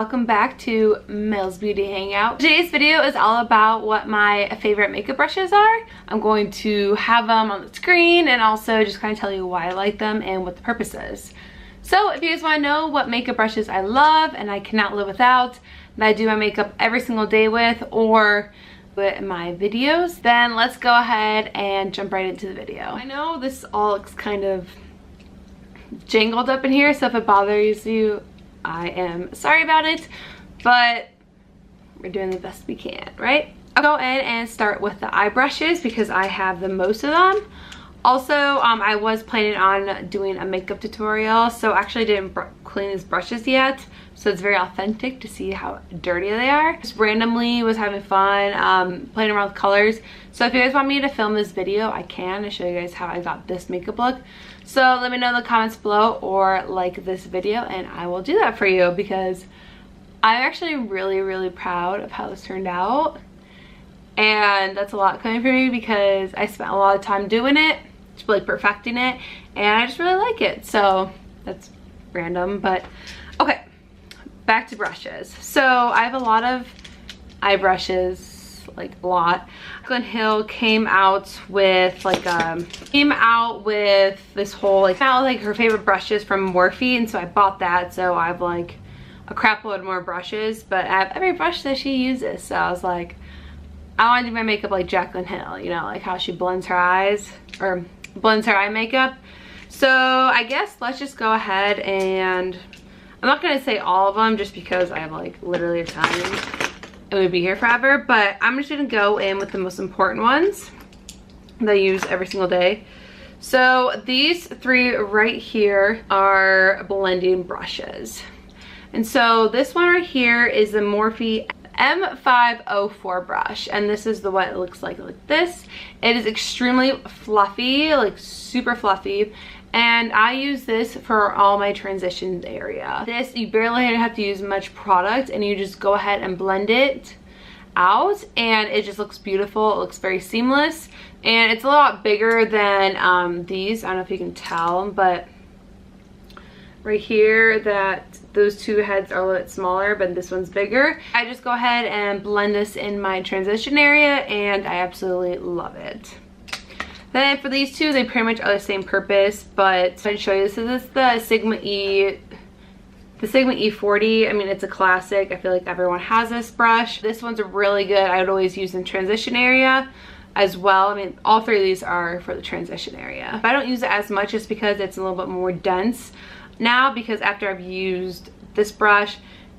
Welcome back to Mel's Beauty Hangout. Today's video is all about what my favorite makeup brushes are. I'm going to have them on the screen and also just kind of tell you why I like them and what the purpose is. So if you guys want to know what makeup brushes I love and I cannot live without, that I do my makeup every single day with, or with my videos, then let's go ahead and jump right into the video. I know this all looks kind of jangled up in here, so if it bothers you, I am sorry about it, but we're doing the best we can, right? I'll go ahead and start with the eye brushes because I have the most of them. Also, I was planning on doing a makeup tutorial, so actually didn't clean these brushes yet, so it's very authentic to see how dirty they are. Just randomly was having fun playing around with colors. So if you guys want me to film this video, I can to show you guys how I got this makeup look. So let me know in the comments below or like this video and I will do that for you because I'm actually really proud of how this turned out. And that's a lot coming from me because I spent a lot of time doing it, just really perfecting it, and I just really like it. So that's random, but okay, back to brushes. So I have a lot of eye brushes, like a lot. Jaclyn Hill came out with like this whole like her favorite brushes from Morphe, and so I bought that. So I have like a crap load more brushes, but I have every brush that she uses. So I was like, I want to do my makeup like Jaclyn Hill, you know, like how she blends her eyes or blends her eye makeup. So I guess let's just go ahead and I'm not going to say all of them just because I have like literally a ton. It would be here forever, but I'm just going to go in with the most important ones that I use every single day. So these three right here are blending brushes. And so this one right here is the Morphe M504 brush, and this is what it looks like this. It is extremely fluffy, like super fluffy, and I use this for all my transitions area. This, you barely have to use much product and you just go ahead and blend it out and it just looks beautiful. It looks very seamless and it's a lot bigger than these. I don't know if you can tell, but right here that those two heads are a little bit smaller, but this one's bigger. I just go ahead and blend this in my transition area and I absolutely love it. Then for these two, they pretty much are the same purpose, but I'll show you. This is the Sigma E40. I mean, it's a classic. I feel like everyone has this brush. This one's really good. I would always use in transition area as well. I mean, all three of these are for the transition area. But I don't use it as much just because it's a little bit more dense now, because after I've used this brush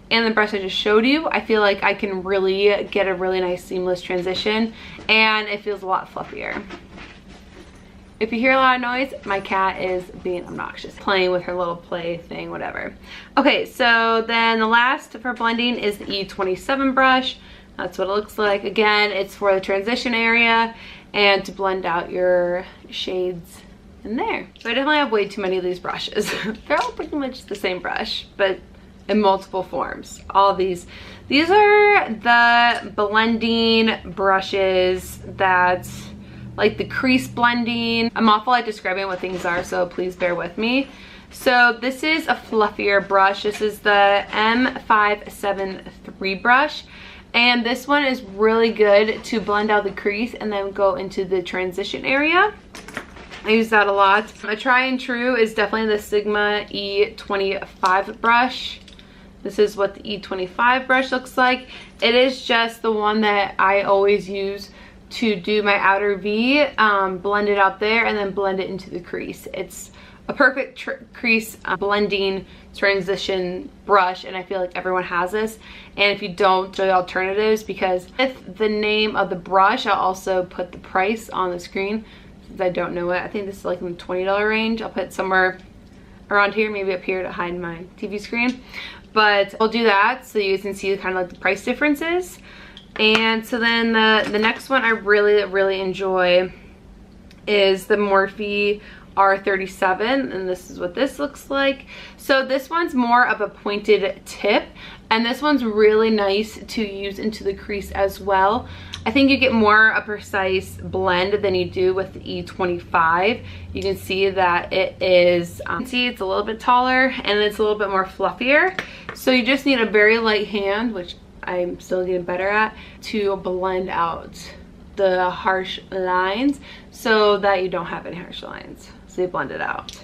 and the brush I just showed you, I feel like I can really get a really nice seamless transition and it feels a lot fluffier. If you hear a lot of noise, my cat is being obnoxious, playing with her little play thing, whatever. Okay, so then the last for blending is the E27 brush. That's what it looks like. Again, it's for the transition area and to blend out your shades in there. So I definitely have way too many of these brushes. They're all pretty much the same brush, but in multiple forms. All these are the blending brushes that, like the crease blending. I'm awful at describing what things are, so please bear with me. So this is a fluffier brush. This is the M573 brush. And this one is really good to blend out the crease and then go into the transition area. I use that a lot. A try and true is definitely the Sigma E25 brush. This is what the E25 brush looks like. It is just the one that I always use to do my outer V, blend it out there and then blend it into the crease. It's a perfect crease blending transition brush, and I feel like everyone has this. And if you don't, show you alternatives, because with the name of the brush, I'll also put the price on the screen since I don't know it. I think this is like in the $20 range. I'll put it somewhere around here, maybe up here to hide my TV screen. But I'll do that so you can see kind of like the price differences. And so then the next one I really enjoy is the Morphe R37, and this is what this looks like. So this one's more of a pointed tip, and this one's really nice to use into the crease as well. I think you get more a precise blend than you do with the E25. You can see that it is, see it's a little bit taller and it's a little bit more fluffier. So you just need a very light hand, which I'm still getting better at, to blend out the harsh lines so that you don't have any harsh lines. So you blend it out.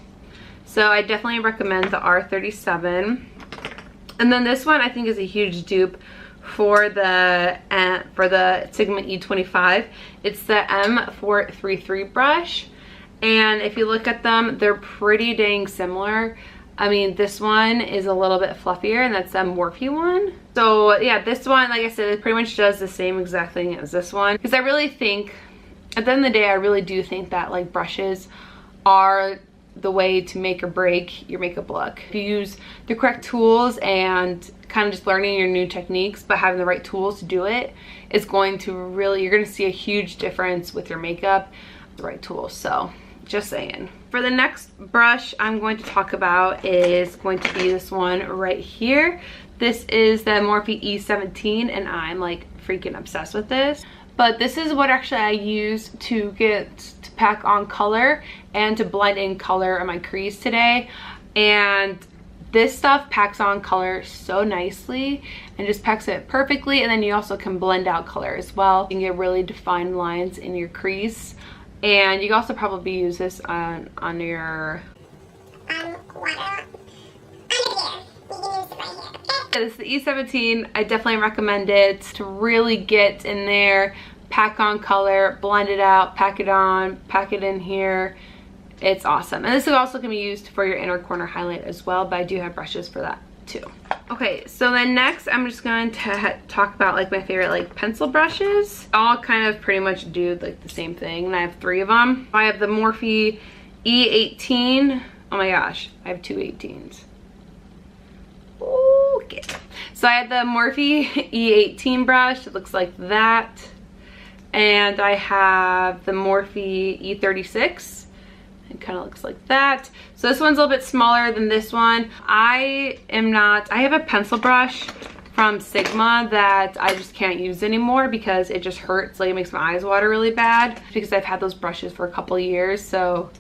So I definitely recommend the R37. And then this one I think is a huge dupe for the Sigma E25. It's the M433 brush. And if you look at them, they're pretty dang similar. I mean, this one is a little bit fluffier, and that's the Morphe one. So yeah, this one, like I said, it pretty much does the same exact thing as this one. Because I really think, at the end of the day, I really do think that like brushes are the way to make or break your makeup look. If you use the correct tools and kind of just learning your new techniques, but having the right tools to do it, is going to really, you're going to see a huge difference with your makeup, the right tools. So just saying. For the next brush I'm going to talk about is going to be this one right here. This is the Morphe E17, and I'm like freaking obsessed with this. But this is what actually I use to pack on color and to blend in color in my crease today. And this stuff packs on color so nicely and just packs it perfectly. And then you also can blend out color as well. You can get really defined lines in your crease. And you can also probably use this on your This is the E17. I definitely recommend it to really get in there, pack on color, blend it out, pack it on, pack it in here. It's awesome. And this also can be used for your inner corner highlight as well, but I do have brushes for that too. Okay, so then next I'm just going to talk about like my favorite like pencil brushes. All kind of pretty much do like the same thing, and I have 3 of them. I have the Morphe E18. Oh my gosh, I have 2 18s. Okay, so I have the Morphe E18 brush. It looks like that. And I have the Morphe E36. It kind of looks like that. So this one's a little bit smaller than this one. I have a pencil brush from Sigma that I just can't use anymore because it just hurts. Like, it makes my eyes water really bad because I've had those brushes for a couple of years. So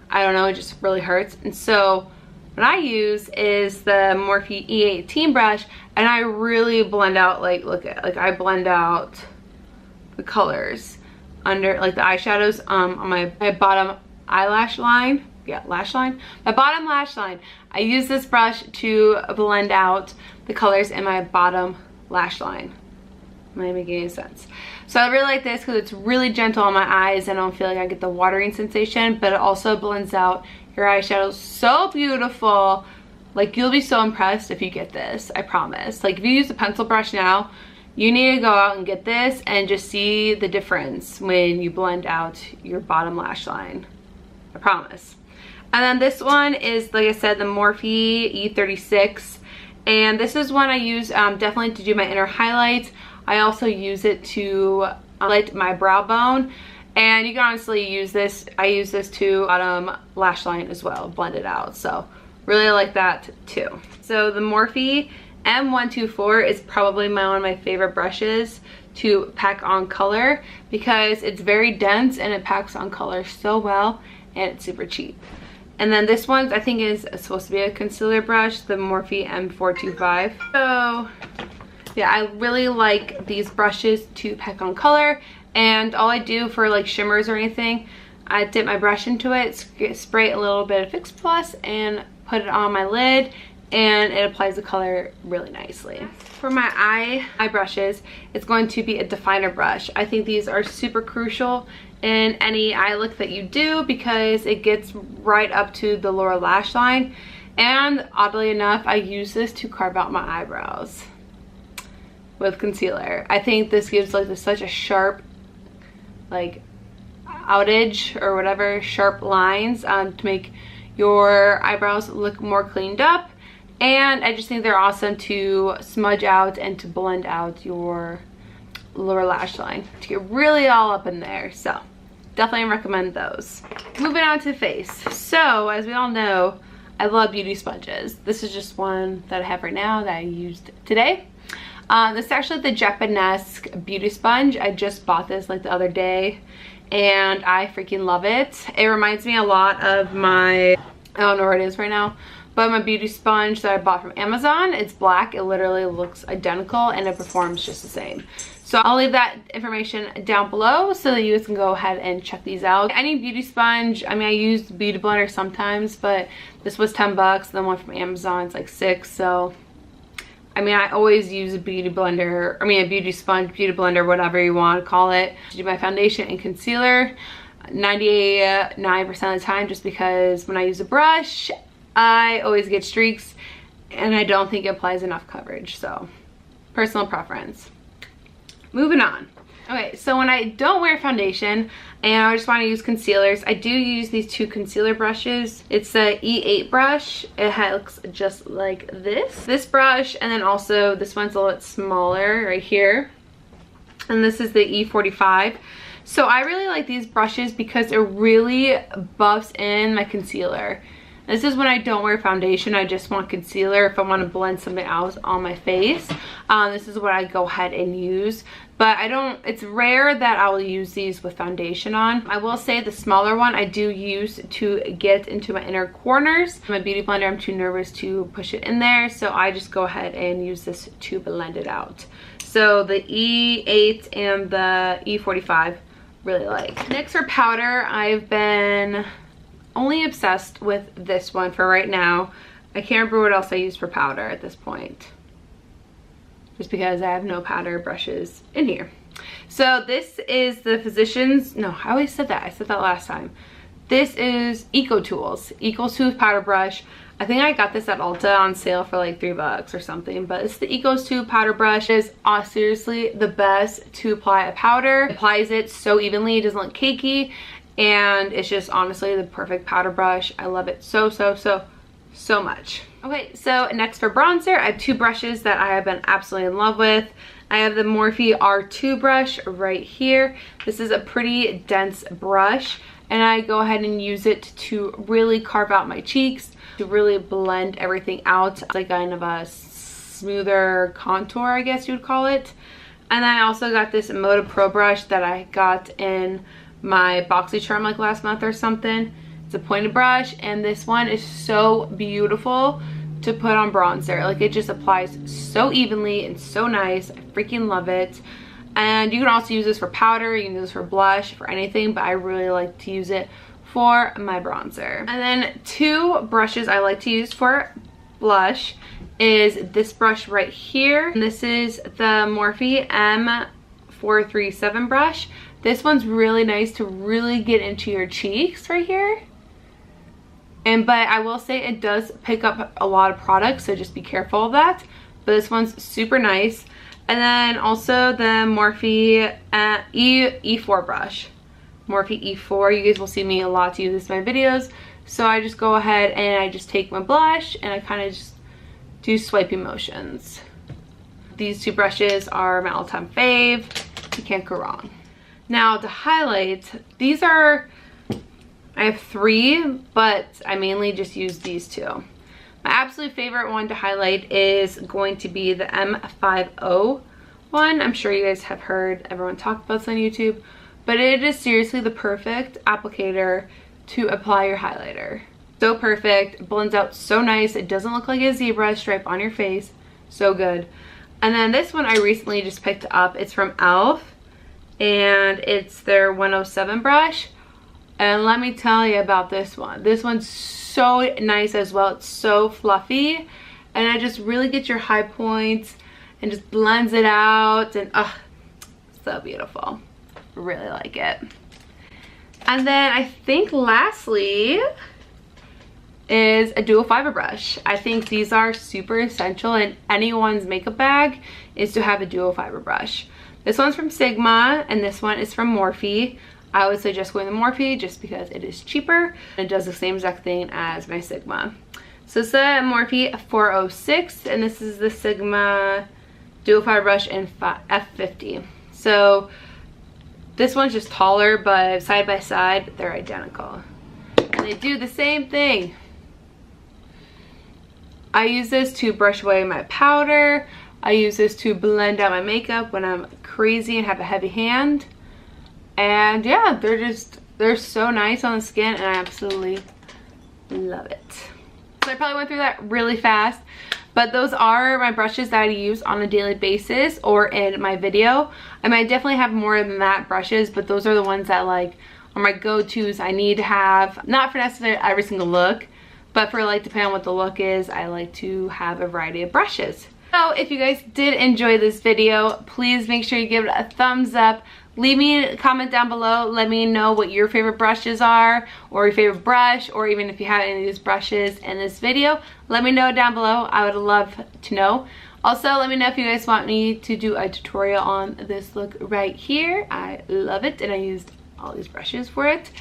I don't know, it just really hurts. And so what I use is the Morphe E18 brush, and I really blend out, like, I blend out the colors under, like, the eyeshadows on my bottom eyelash line. Yeah, lash line. My bottom lash line. I use this brush to blend out the colors in my bottom lash line. Am I making any sense? So I really like this because it's really gentle on my eyes and I don't feel like I get the watering sensation, but it also blends out your eyeshadows so beautiful. Like, you'll be so impressed if you get this, I promise. Like, if you use a pencil brush now, you need to go out and get this and just see the difference when you blend out your bottom lash line. I promise. And then this one is, like I said, the Morphe E36. And this is one I use definitely to do my inner highlights. I also use it to highlight my brow bone. And you can honestly use this. I use this to bottom lash line as well, blend it out. So really like that too. So the Morphe M124 is probably one of my favorite brushes to pack on color because it's very dense and it packs on color so well, and it's super cheap. And then this one I think is supposed to be a concealer brush, the Morphe M425. So yeah, I really like these brushes to pack on color, and all I do for like shimmers or anything, I dip my brush into it, spray a little bit of Fix Plus, and put it on my lid, and it applies the color really nicely. For my eye brushes, it's going to be a definer brush. I think these are super crucial in any eye look that you do because it gets right up to the lower lash line. And oddly enough, I use this to carve out my eyebrows with concealer. I think this gives like such a sharp, like, outage or whatever, sharp lines to make your eyebrows look more cleaned up. And I just think they're awesome to smudge out and to blend out your lower lash line to get really all up in there. So definitely recommend those. Moving on to face. So as we all know, I love beauty sponges. This is just one that I have right now that I used today. This is actually the Japanesque beauty sponge. I just bought this like the other day and I freaking love it. It reminds me a lot of my, I don't know where it is right now, But my beauty sponge that I bought from Amazon, it's black. It literally looks identical and it performs just the same. So I'll leave that information down below so that you guys can go ahead and check these out. Any beauty sponge, I mean, I use Beauty Blender sometimes, but this was 10 bucks. The one from Amazon is like 6. So, I mean, I always use a beauty blender, I mean, a beauty sponge, beauty blender, whatever you want to call it, to do my foundation and concealer 99% of the time, just because when I use a brush, I always get streaks and I don't think it applies enough coverage. So, personal preference. Moving on. Okay, so when I don't wear foundation and I just want to use concealers, I do use these 2 concealer brushes. It's the E8 brush. It looks just like this brush, and then also this one's a little bit smaller right here. And this is the E45. So I really like these brushes because it really buffs in my concealer. This is when I don't wear foundation, I just want concealer. If I want to blend something out on my face, this is what I go ahead and use. But it's rare that I will use these with foundation on. I will say the smaller one I do use to get into my inner corners. My beauty blender, I'm too nervous to push it in there, so I just go ahead and use this to blend it out. So the E8 and the E45 really like. Next for powder, I've been only obsessed with this one for right now. I can't remember what else I use for powder at this point, just because I have no powder brushes in here. So this is the Physicians, no, I always said that. I said that last time. This is Eco Tools powder brush. I think I got this at Ulta on sale for like $3 or something, but it's the Eco Tools powder brush. It is seriously the best to apply a powder. It applies it so evenly, it doesn't look cakey, and it's just honestly the perfect powder brush. I love it so much. Okay, so next for bronzer, I have 2 brushes that I have been absolutely in love with. I have the Morphe R2 brush right here. This is a pretty dense brush, and I go ahead and use it to really carve out my cheeks, to really blend everything out. It's like kind of a smoother contour, I guess you would call it. And I also got this Moda Pro brush that I got in my BoxyCharm like last month or something. It's a pointed brush, and this one is so beautiful to put on bronzer. Like, it just applies so evenly and so nice. I freaking love it. And you can also use this for powder, you can use this for blush, for anything, but I really like to use it for my bronzer. And then 2 brushes I like to use for blush is this brush right here. And this is the Morphe M437 brush. This one's really nice to really get into your cheeks right here. But I will say it does pick up a lot of products, so just be careful of that. But this one's super nice. And then also the Morphe E4 brush. Morphe E4, you guys will see me a lot to use this in my videos. So I just go ahead and I just take my blush and I kind of just do swiping motions. These 2 brushes are my all-time fave. You can't go wrong. Now to highlight, these are, I have 3, but I mainly just use these 2. My absolute favorite one to highlight is going to be the M50 one. I'm sure you guys have heard everyone talk about this on YouTube, but it is seriously the perfect applicator to apply your highlighter. So perfect, blends out so nice. It doesn't look like a zebra stripe on your face. So good. And then this one I recently just picked up. It's from e.l.f. and it's their 107 brush. And let me tell you about this one. This one's so nice as well. It's so fluffy, and it just really gets your high points and just blends it out, and so beautiful. Really like it. And then I think lastly is a dual fiber brush. I think these are super essential in anyone's makeup bag, is to have a dual fiber brush. This one's from Sigma and this one is from Morphe. I would suggest going to Morphe just because it is cheaper and it does the same exact thing as my Sigma. So it's the Morphe 406, and this is the Sigma dual fiber brush in F50. So this one's just taller, but side by side they're identical and they do the same thing. I use this to brush away my powder. I use this to blend out my makeup when I'm crazy and have a heavy hand. And yeah, they're so nice on the skin and I absolutely love it. So I probably went through that really fast. But those are my brushes that I use on a daily basis or in my video. I mean, I definitely have more than that brushes, but those are the ones that like are my go-tos. I need to have, not for necessarily every single look, but for like depending on what the look is, I like to have a variety of brushes. So if you guys did enjoy this video, please make sure you give it a thumbs up. Leave me a comment down below. Let me know what your favorite brushes are, or your favorite brush, or even if you have any of these brushes in this video. Let me know down below. I would love to know. Also, let me know if you guys want me to do a tutorial on this look right here. I love it, and I used all these brushes for it.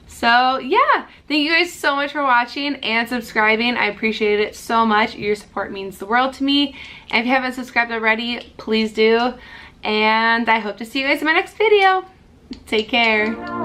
So yeah, thank you guys so much for watching and subscribing. I appreciate it so much. Your support means the world to me. And if you haven't subscribed already, please do. And I hope to see you guys in my next video. Take care.